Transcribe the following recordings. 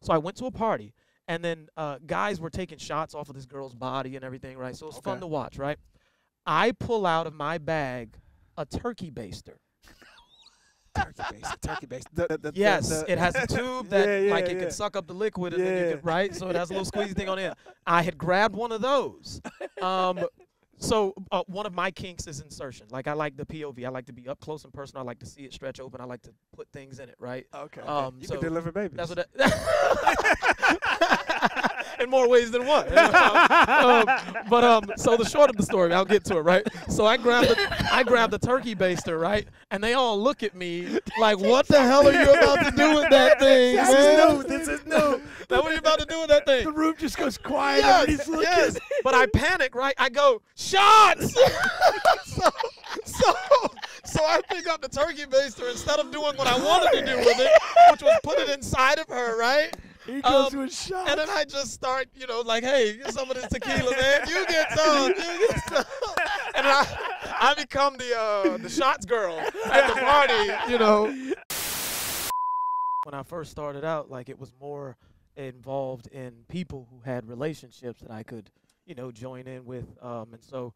So I went to a party, and then guys were taking shots off of this girl's body and everything, right? So it was fun to watch, right? I pull out of my bag a turkey baster. Turkey base. Yes, it has a tube that it can suck up the liquid and then you can, right? So it has a little squeezy thing on it. I had grabbed one of those. So one of my kinks is insertion. Like, I like the POV. I like to be up close and personal. I like to see it stretch open. I like to put things in it, right? Okay. You can deliver babies. That's what in more ways than one. So the short of the story, I'll get to it, right? So I grabbed the turkey baster, right? And they all look at me like, what the hell are you about to do with that thing, man? This is new. What are you about to do with that thing? The room just goes quiet. Yes, yes. But I panic, right? I go, shots! So I pick up the turkey baster instead of doing what I wanted to do with it, which was put it inside of her, right? He goes with shots. And then I just start, like, hey, get some of this tequila, man. You get some. You get some. And I become the shots girl at the party, When I first started out, like, it was more involved in people who had relationships that I could, join in with. And so,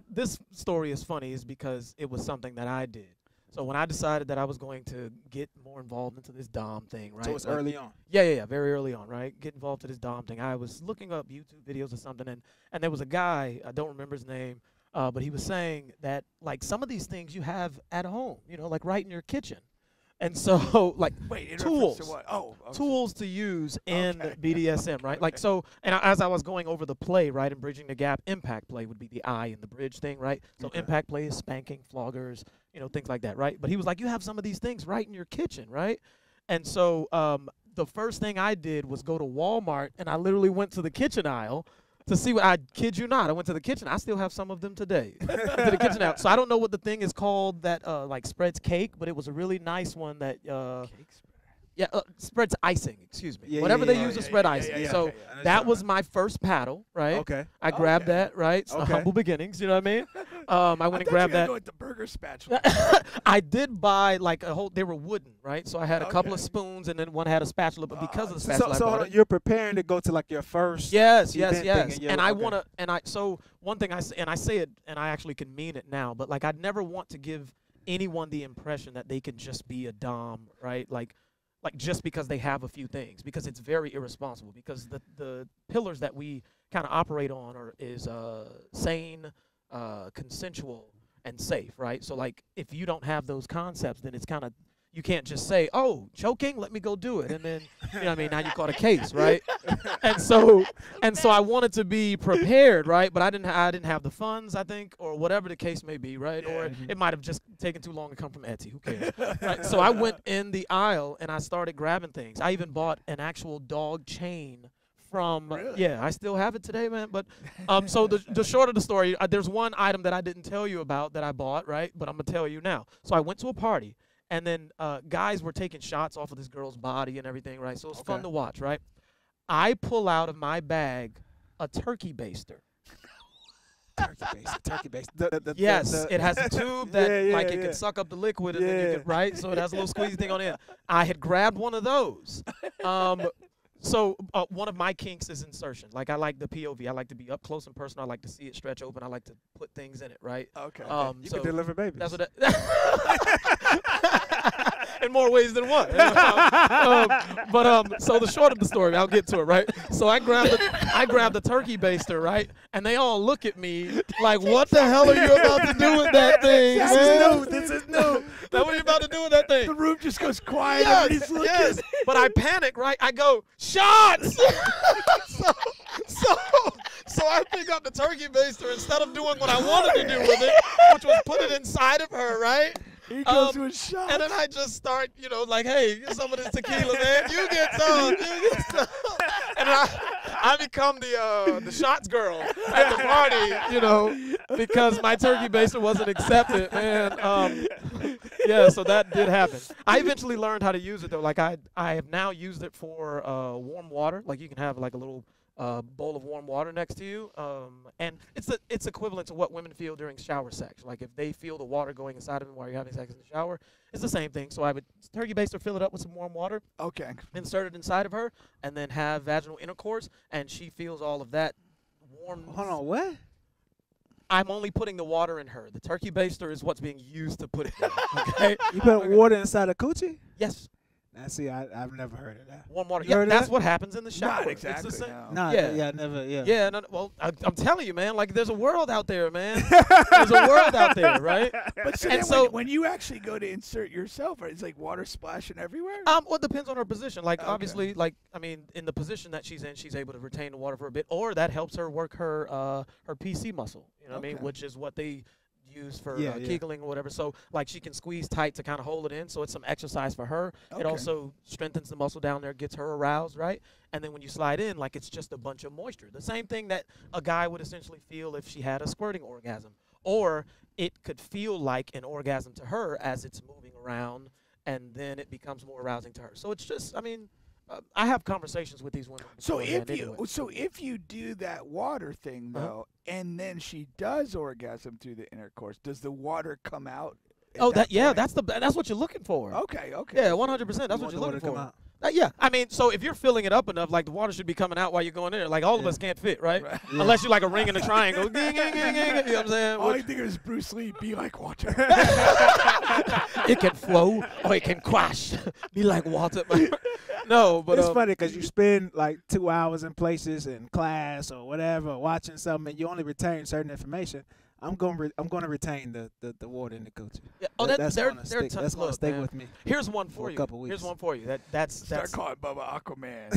this story is funny is because it was something that I did. So when I decided that I was going to get more involved into this Dom thing, right? So it's early on. Yeah, very early on, right? Get involved to this Dom thing. I was looking up YouTube videos or something, and there was a guy, I don't remember his name, but he was saying that, like, some of these things you have at home, like right in your kitchen. And so, like, tools, to what? Oh, tools to use in BDSM, right? Like, so, and as I was going over the play, right, and bridging the gap, impact play would be the I in the bridge thing, right? So impact play is spanking, floggers, things like that, right? But he was like, you have some of these things right in your kitchen, right? And so the first thing I did was go to Walmart, and I literally went to the kitchen aisle to see what, I kid you not, I went to the kitchen. I still have some of them today. To the kitchen aisle. So I don't know what the thing is called that like spreads cake, but it was a really nice one that spreads icing, excuse me. Whatever they use to spread icing. So that was my first paddle, right? Okay. I grabbed that, right? So humble beginnings, you know what I mean? I went and grabbed that. Go with the burger spatula. I did buy like a whole, they were wooden, right? So I had a couple of spoons and then one had a spatula, but because of the spatula, so you're preparing to go to like your first Yes. thing And I want to, so one thing I say it, and I actually can mean it now, but like, I'd never want to give anyone the impression that they can just be a dom, right? Like just because they have a few things, because it's very irresponsible, because the pillars that we kind of operate on is sane, consensual, and safe, right? So like, if you don't have those concepts, then it's kind of, you can't just say, oh, choking, let me go do it. And then, now you caught a case, right? and so I wanted to be prepared, right? But I didn't have the funds, I think, or whatever the case may be, right? Or it might have just taken too long to come from Etsy, who cares? Right? So I went in the aisle and I started grabbing things. I even bought an actual dog chain from, I still have it today, man. But so the short of the story, there's one item that I didn't tell you about that I bought, right? But I'm gonna tell you now. So I went to a party, and then guys were taking shots off of this girl's body and everything, right? So it was fun to watch, right? I pull out of my bag a turkey baster. Turkey base. Yes, it has a tube that it can suck up the liquid and then you can, right? So it has a little squeezy thing on it. I had grabbed one of those. So one of my kinks is insertion. Like, I like the POV. I like to be up close and personal. I like to see it stretch open. I like to put things in it, right? Okay. You can deliver babies. That's what in more ways than one. So the short of the story, I'll get to it, right? So I grabbed the turkey baster, right? And they all look at me like, what the hell are you about to do with that thing, man? This is new. What are you about to do with that thing? The room just goes quiet. Yes. But I panic, right? I go, shots! So I pick up the turkey baster instead of doing what I wanted to do with it, which was put it inside of her, right? He goes with shots. And then I just start, like, hey, get some of this tequila, man. You get some. You get some. And I become the shots girl at the party, because my turkey baster wasn't accepted, man. So that did happen. I eventually learned how to use it, though. Like, I have now used it for warm water. Like, you can have, like, a little bowl of warm water next to you, and it's equivalent to what women feel during shower sex. Like if they feel the water going inside of them while you're having sex in the shower, it's the same thing. So I would turkey baster, fill it up with some warm water, Okay. insert it inside of her, and then have vaginal intercourse, and she feels all of that warm. Hold on, what? I'm only putting the water in her. The turkey baster is what's being used to put it there. Okay. You put water inside a coochie? Yes. Now, see, I've never heard of that. Warm water. You Yeah, heard of that's that? what happens in the shower. Not It's the exactly. same- No. Nah, Yeah. yeah, never, yeah. Yeah, no, well, I'm telling you, man, like there's a world out there, man. There's a world out there, right? But so, And then so- when you actually go to insert yourself, it's like water splashing everywhere? Well, it depends on her position. Like, Okay. obviously, like, I mean, in the position that she's in, she's able to retain the water for a bit, or that helps her work her PC muscle, you know what I mean? Okay. Which is what they use for Yeah, yeah. kegling or whatever. So, like, she can squeeze tight to kind of hold it in, so it's some exercise for her. It Okay. also strengthens the muscle down there, gets her aroused, right? And then when you slide in, like, it's just a bunch of moisture. The same thing that a guy would essentially feel if she had a squirting orgasm. Or it could feel like an orgasm to her as it's moving around, and then it becomes more arousing to her. So it's just, I mean, I have conversations with these women. So beforehand if you anyway. if you do that water thing though, and then she does orgasm through the intercourse, does the water come out? at Oh, point? that's what you're looking for. Okay. Okay. Yeah, 100%. That's You what want you're the water looking to come for. out. Yeah, I mean, so if you're filling it up enough, like the water should be coming out while you're going in there. Like all of Yeah. us can't fit, right? Right. Yeah. Unless you're like a ring in a triangle. Ging, ging, ging, ging, you know what I'm saying? All I Which- think of is Bruce Lee. Be like water. it can flow or it can quash. Be like water. No, but It's funny because you spend like 2 hours in places in class or whatever watching something, and you only retain certain information. I'm going to retain the water in the coochie. yeah, oh, That's they're, gonna they're stick. tough. That's gonna Look, stay man, with me. Here's one for for a you. couple Here's weeks. one for you. That's Start calling Bubba Aquaman.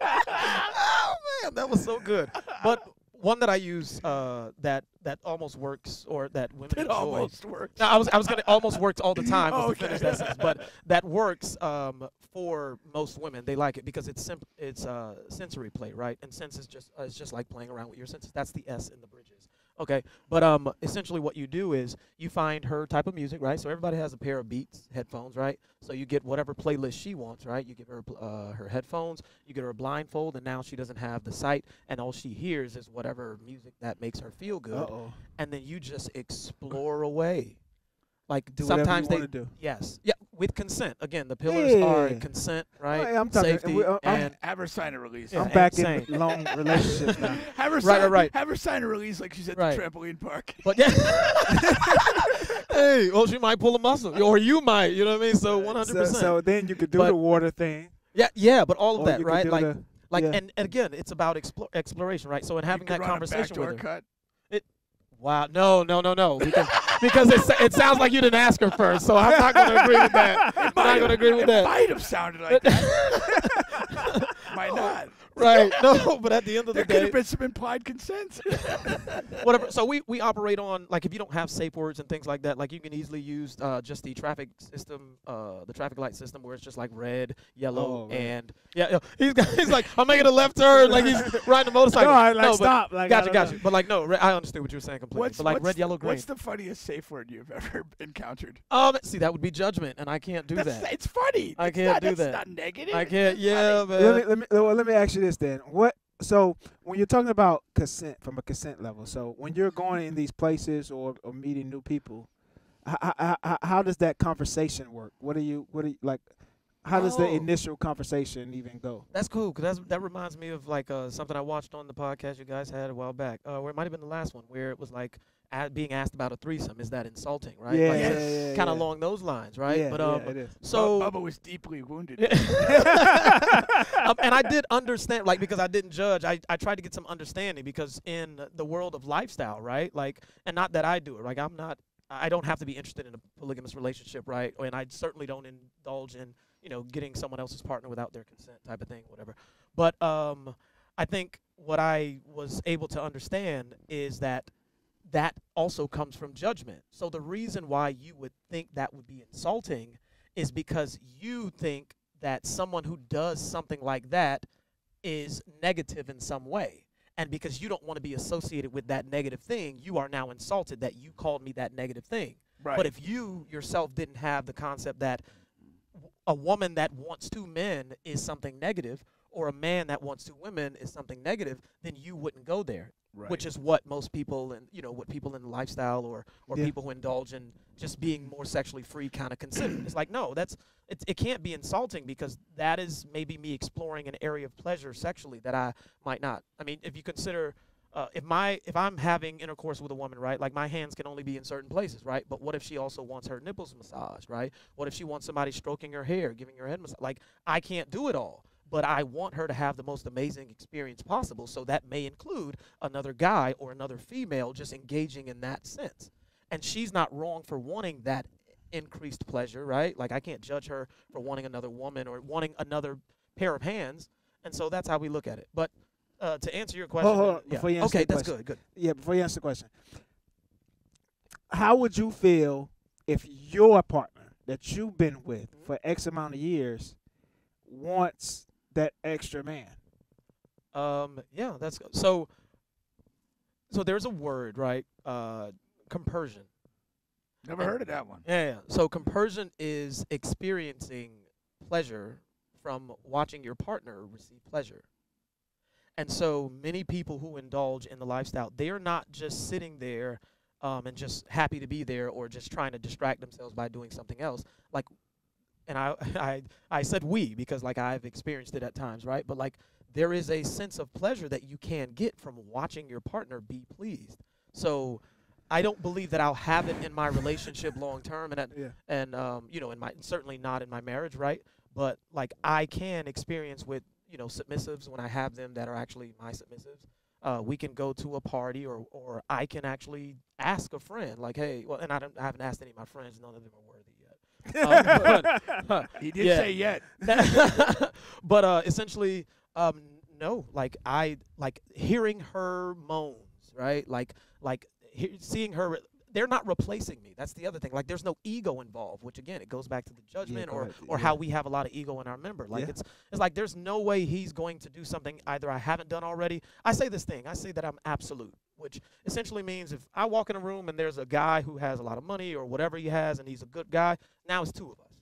Oh man, that was so good. But one that I use that almost works, or that women It enjoy. almost worked. No, I was gonna almost works all the time was to Okay. finish that sentence, but that works for most women. They like it because it's sensory play, right? And sense is just like playing around with your senses. That's the S in the bridges. Okay, but essentially what you do is you find her type of music, right? So everybody has a pair of Beats headphones, right? So you get whatever playlist she wants, right? You give her her headphones, you get her a blindfold, and now she doesn't have the sight, and all she hears is whatever music that makes her feel good. Uh-oh. And then you just explore away. Like Do whatever sometimes you they wanna do. yes, yeah, with consent. Again, the pillars are Yeah. consent, Oh, right? yeah, I'm talking. Safety and Have her sign a release. Yeah, I'm back insane. in long relationships now. Have her Right, sign, right. Have her sign a release like she's at Right. the trampoline park. but yeah. Hey, well, she might pull a muscle, or you might. You know what I mean? So 100%. So then you could do But- the water thing. yeah, but all of or that, you could right? do Like, the- yeah. and again, it's about exploration, right? So in having You could that run a conversation backdoor with her. cut. Wow, no, because it sounds like you didn't ask her first, so I'm not going to agree with that. I'm not going to agree with It that. might have sounded like that. Might not. Right? No, but at the end of There the could day, have been some implied consent. whatever. So we operate on, like, if you don't have safe words and things like that, like you can easily use just the traffic system, the traffic light system, where it's just like red, yellow, Oh, right. and yeah. He's like, I'm making a left turn, like he's riding a motorcycle. No, like but- stop. Like, Gotcha. I don't know. But like, no, I understood what you were saying completely. But like red, yellow, green. What's the funniest safe word you've ever encountered? See, that would be judgment, and I can't do that. It's funny. I It's can't not, do that's that. not negative. I can't. It's Yeah, funny. man. Let me ask you this then. So when you're talking about consent from a consent level, so when you're going in these places or meeting new people, how does that conversation work? What do you like? How does the Oh. initial conversation even go? That's cool, because that reminds me of like something I watched on the podcast you guys had a while back, where it might have been the last one, where it was like being asked about a through-some. Is that insulting, right? Yeah, like, yeah, kind of yeah. along those lines, right? Yeah, But yeah, it is. so Bubba was deeply wounded. and I did understand, like, because I didn't judge. I tried to get some understanding, because in the world of lifestyle, right? Like, and not that I do it. Like, I don't have to be interested in a polygamous relationship, right? And I certainly don't indulge in, getting someone else's partner without their consent, type of thing, whatever. But I think what I was able to understand is that also comes from judgment. So the reason why you would think that would be insulting is because you think that someone who does something like that is negative in some way. And because you don't want to be associated with that negative thing, you are now insulted that you called me that negative thing. Right. But if you yourself didn't have the concept that a woman that wants two men is something negative, or a man that wants two women is something negative, then you wouldn't go there. Right. Which is what most people and what people in the lifestyle or Yeah. people who indulge in just being more sexually free kind of consider. It's like, no, it can't be insulting, because that is maybe me exploring an area of pleasure sexually that I might not. I mean, if you consider if I'm having intercourse with a woman, right, like my hands can only be in certain places, right? But what if she also wants her nipples massaged, right? What if she wants somebody stroking her hair, giving her head massage? Like, I can't do it all, but I want her to have the most amazing experience possible. So that may include another guy or another female just engaging in that sense. And she's not wrong for wanting that increased pleasure, right? Like, I can't judge her for wanting another woman or wanting another pair of hands. And so that's how we look at it. But to answer your question, Hold on, before you answer okay, the that's question. good. Yeah, before you answer the question, how would you feel if your partner that you've been with for X amount of years wants that extra man? Yeah, that's so. So there's a word, right? Compersion. Never heard of that one. Yeah. So compersion is experiencing pleasure from watching your partner receive pleasure. And so many people who indulge in the lifestyle, they are not just sitting there and just happy to be there, or just trying to distract themselves by doing something else. Like, and I said we, because like I've experienced it at times, right? But like, there is a sense of pleasure that you can get from watching your partner be pleased. So I don't believe that I'll have it in my relationship long term, and in my, certainly not in my marriage, right? But like, I can experience with submissives, when I have them that are actually my submissives. We can go to a party, or I can actually ask a friend, like, hey, well, and I haven't asked any of my friends, none of them are worthy yet. He did say yet. But essentially, no, like I like hearing her moans, right? Like seeing her. They're not replacing me. That's the other thing. Like, there's no ego involved, which again, it goes back to the judgment or how we have a lot of ego in our member. Like, it's like there's no way he's going to do something either I haven't done already. I say this thing. I say that I'm absolute, which essentially means if I walk in a room and there's a guy who has a lot of money or whatever he has and he's a good guy, now it's two of us.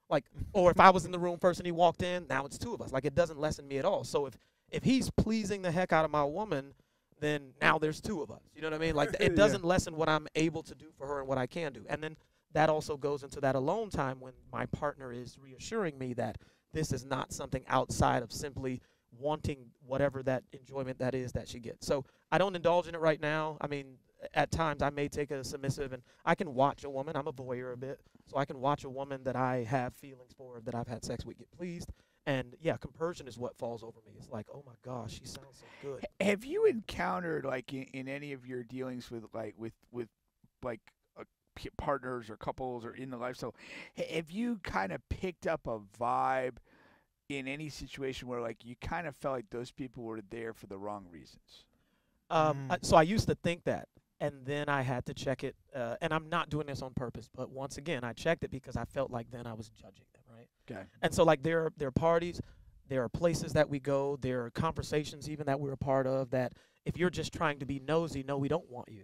Like, or if I was in the room first and he walked in, now it's two of us. Like, it doesn't lessen me at all. So if he's pleasing the heck out of my woman, then now there's two of us. You know what I mean? Like, it doesn't lessen what I'm able to do for her and what I can do. And then that also goes into that alone time when my partner is reassuring me that this is not something outside of simply wanting whatever that enjoyment that is that she gets. So I don't indulge in it right now. I mean, at times I may take a submissive and I can watch a woman. I'm a voyeur a bit. So I can watch a woman that I have feelings for, that I've had sex with, get pleased. And yeah, compersion is what falls over me. It's like, oh my gosh, she sounds so good. Have you encountered, like, in any of your dealings with partners or couples or in the lifestyle, have you kind of picked up a vibe in any situation where, like, you kind of felt like those people were there for the wrong reasons? So I used to think that, and then I had to check it. And I'm not doing this on purpose, but once again, I checked it because I felt like then I was judging them, right? Okay. And so, like, there are parties, there are places that we go, there are conversations even that we're a part of that if you're just trying to be nosy, no, we don't want you.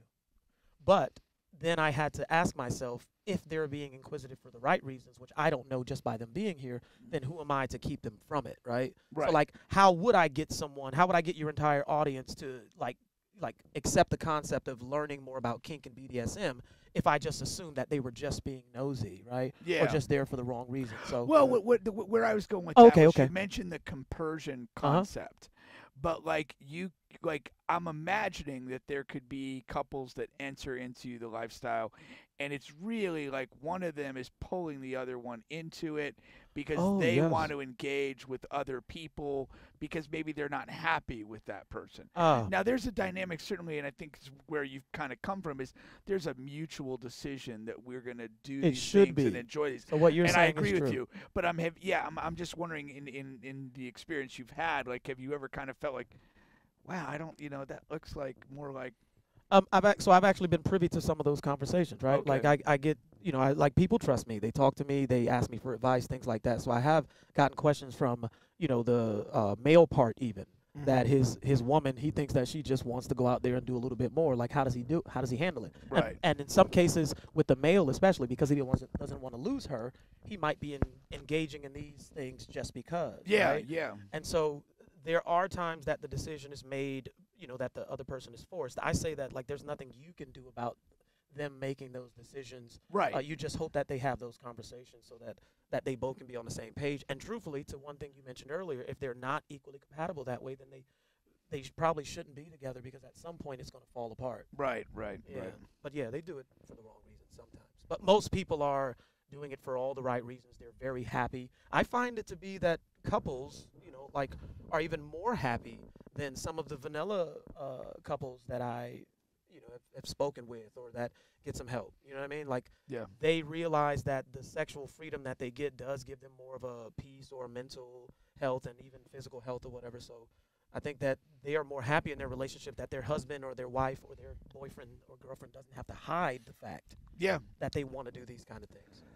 But then I had to ask myself, if they're being inquisitive for the right reasons, which I don't know just by them being here, then who am I to keep them from it, right? So, like, how would I get your entire audience to, like accept the concept of learning more about kink and BDSM if I just assumed that they were just being nosy, right? Yeah. Or just there for the wrong reason. So well, where I was going with that was you mentioned the compersion concept, but I'm imagining that there could be couples that enter into the lifestyle, and it's really like one of them is pulling the other one into it because they want to engage with other people because maybe they're not happy with that person. Now, there's a dynamic, certainly, and I think where you've kind of come from is there's a mutual decision that we're going to do these things and enjoy these. So what you're saying and I agree is with true. you. But I'm just wondering in the experience you've had, like, have you ever kind of felt like, wow, that looks like more like. I've actually been privy to some of those conversations, right? Okay. Like I get, people trust me. They talk to me. They ask me for advice, things like that. So I have gotten questions from, the male part even that his woman, he thinks that she just wants to go out there and do a little bit more. Like, how does he handle it? Right. And in some cases, with the male especially, because he doesn't want to lose her, he might be engaging in these things just because. Yeah, right? yeah. And so there are times that the decision is made, that the other person is forced. I say that, like, there's nothing you can do about them making those decisions. Right. You just hope that they have those conversations so that they both can be on the same page. And truthfully, to one thing you mentioned earlier, if they're not equally compatible that way, then they probably shouldn't be together, because at some point it's going to fall apart. Right. Yeah. Right. But yeah, they do it for the wrong reasons sometimes. But most people are doing it for all the right reasons. They're very happy. I find it to be that couples, like, are even more happy than some of the vanilla couples that I have spoken with, or that get some help. You know what I mean? Like, Yeah. they realize that the sexual freedom that they get does give them more of a peace or mental health and even physical health or whatever. So I think that they are more happy in their relationship, that their husband or their wife or their boyfriend or girlfriend doesn't have to hide the fact Yeah. that they want to do these kind of things.